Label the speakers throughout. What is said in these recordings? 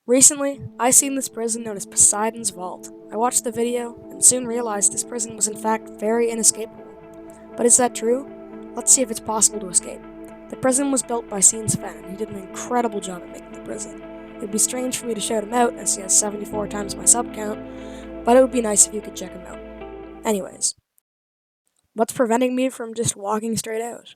Speaker 1: Recently, I seen this prison known as Poseidon's Vault. I watched the video and soon realized this prison was in fact very inescapable. But is that true? Let's see if it's possible to escape. The prison was built by Scene's Fen, and he did an incredible job at making the prison. It would be strange for me to shout him out, as he has 74 times my sub count, but it would be nice if you could check him out. Anyways, what's preventing me from just walking straight out?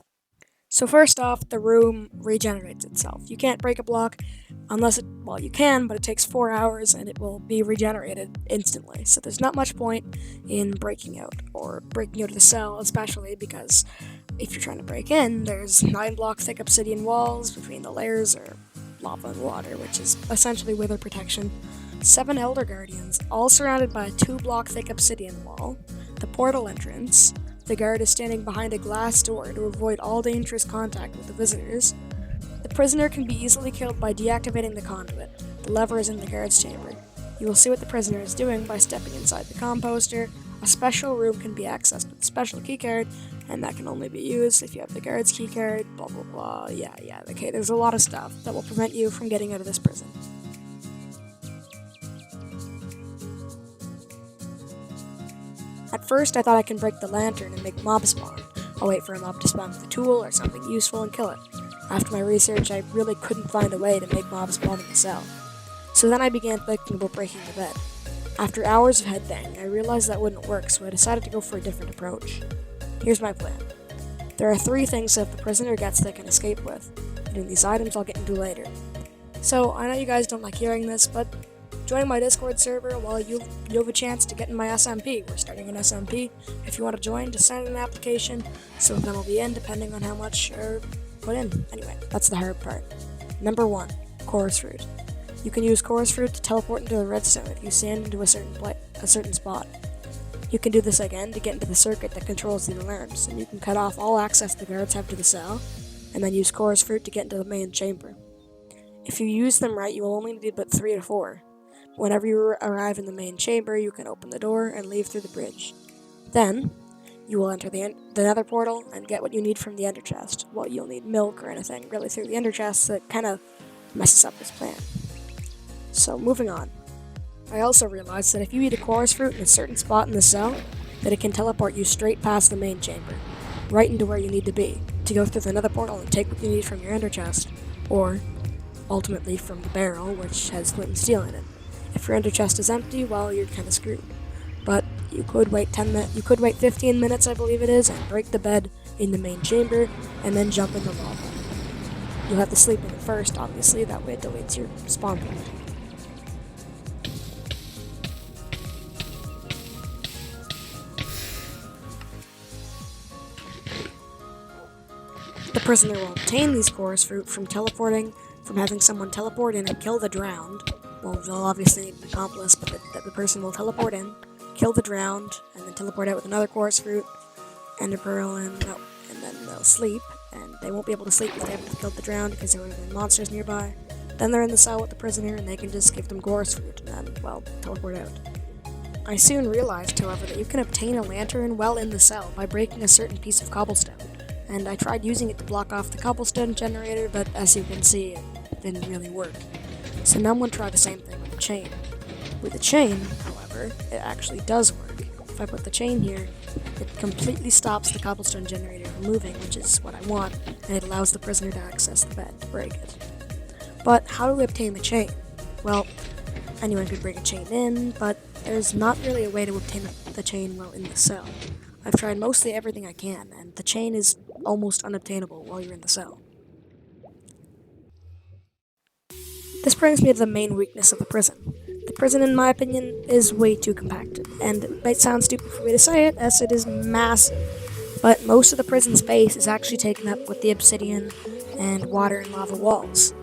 Speaker 1: So first off, the room regenerates itself. You can't break a block unless well, you can, but it takes 4 hours and it will be regenerated instantly. So there's not much point in breaking out or breaking out of the cell, especially because if you're trying to break in, there's 9-block thick obsidian walls between the layers or lava and water, which is essentially wither protection. 7 Elder Guardians, all surrounded by a 2-block thick obsidian wall, the portal entrance. The guard is standing behind a glass door to avoid all dangerous contact with the visitors. The prisoner can be easily killed by deactivating the conduit. The lever is in the guard's chamber. You will see what the prisoner is doing by stepping inside the composter. A special room can be accessed with a special keycard, and that can only be used if you have the guard's keycard, blah blah blah, yeah, okay, there's a lot of stuff that will prevent you from getting out of this prison. At first, I thought I can break the lantern and make mobs spawn. I'll wait for a mob to spawn with a tool or something useful and kill it. After my research, I really couldn't find a way to make mobs spawn in the cell. So then I began thinking about breaking the bed. After hours of headbanging, I realized that wouldn't work, so I decided to go for a different approach. Here's my plan. There are 3 things that if the prisoner gets they can escape with, and these items I'll get into later. So, I know you guys don't like hearing this, but join my Discord server while you have a chance to get in my SMP. We're starting an SMP. If you want to join, just send an application. Some of them will be in, depending on how much are put in. Anyway, that's the hard part. Number 1, chorus fruit. You can use chorus fruit to teleport into the redstone if you stand into a certain spot. You can do this again to get into the circuit that controls the alarms, and you can cut off all access the guards have to the cell, and then use chorus fruit to get into the main chamber. If you use them right, you will only need but 3 to 4. Whenever you arrive in the main chamber, you can open the door and leave through the bridge. Then, you will enter the nether portal and get what you need from the ender chest. Well, you'll need milk or anything really through the ender chest, so it kind of messes up this plan. So, moving on. I also realized that if you eat a chorus fruit in a certain spot in the cell, that it can teleport you straight past the main chamber, right into where you need to be, to go through the nether portal and take what you need from your ender chest, or, ultimately, from the barrel, which has flint and steel in it. If your ender chest is empty, well, you're kind of screwed. But you could wait 15 minutes, I believe it is, and break the bed in the main chamber, and then jump in the lava. You'll have to sleep in it first, obviously, that way it deletes your spawn point. The prisoner will obtain these chorus fruit from having someone teleport in and kill the drowned. Well, they'll obviously need an accomplice, but the person will teleport in, kill the drowned, and then teleport out with another chorus fruit, and a pearl, and then they'll sleep, and they won't be able to sleep if they haven't killed the drowned because there would have been monsters nearby. Then they're in the cell with the prisoner, and they can just give them chorus fruit, and then, well, teleport out. I soon realized, however, that you can obtain a lantern while in the cell by breaking a certain piece of cobblestone, and I tried using it to block off the cobblestone generator, but as you can see, it didn't really work. So now I'm going to try the same thing with the chain. With the chain, however, it actually does work. If I put the chain here, it completely stops the cobblestone generator from moving, which is what I want, and it allows the prisoner to access the bed to break it. But how do we obtain the chain? Well, anyone could break a chain in, but there's not really a way to obtain the chain while in the cell. I've tried mostly everything I can, and the chain is almost unobtainable while you're in the cell. This brings me to the main weakness of the prison. The prison, in my opinion, is way too compacted, and it might sound stupid for me to say it, as it is massive, but most of the prison space is actually taken up with the obsidian and water and lava walls.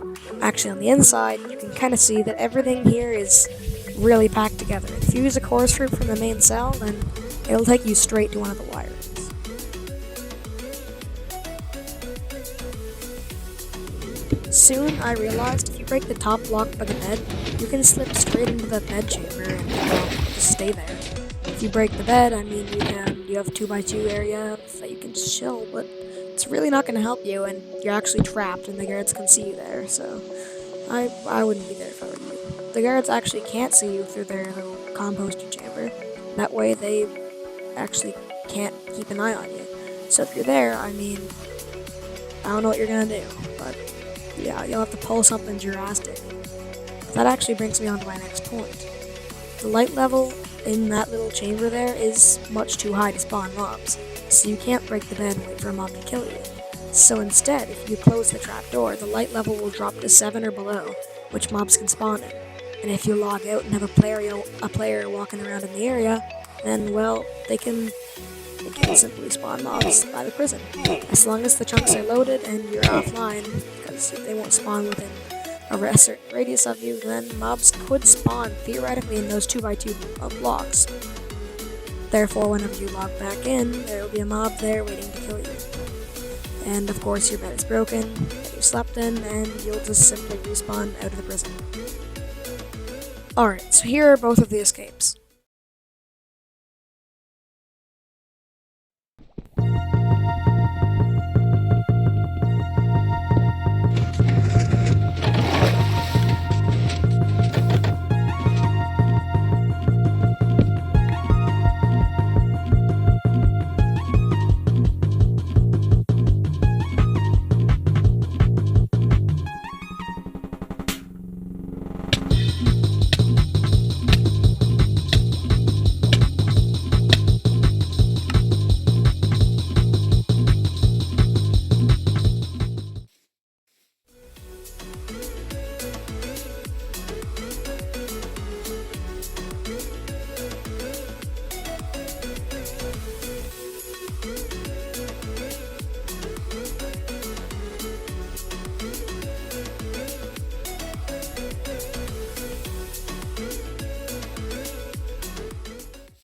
Speaker 1: Actually, on the inside, you can kind of see that everything here is really packed together. If you use a chorus fruit from the main cell, then it'll take you straight to one of the wires. Soon, I realized if you break the top block by the bed, you can slip straight into the bed chamber and just stay there. If you break the bed, I mean, you have a 2x2 area that you can just chill, but it's really not going to help you, and you're actually trapped, and the guards can see you there, so I wouldn't be there if I were you. the guards actually can't see you through their little composting chamber. That way they actually can't keep an eye on you. So if you're there, I mean, I don't know what you're gonna do, but yeah, you'll have to pull something drastic. That actually brings me on to my next point. The light level in that little chamber there is much too high to spawn mobs, so you can't break the bed and wait for a mob to kill you. So instead, if you close the trapdoor, the light level will drop to 7 or below, which mobs can spawn in. And if you log out and have a player walking around in the area, then, well, they can simply spawn mobs by the prison. As long as the chunks are loaded and you're offline, because they won't spawn within a certain radius of you, then mobs could spawn theoretically in those 2x2 blocks. Therefore, whenever you log back in, there will be a mob there waiting to kill you. And of course your bed is broken, that you slept in, and you'll just simply respawn out of the prison. Alright, so here are both of the escapes.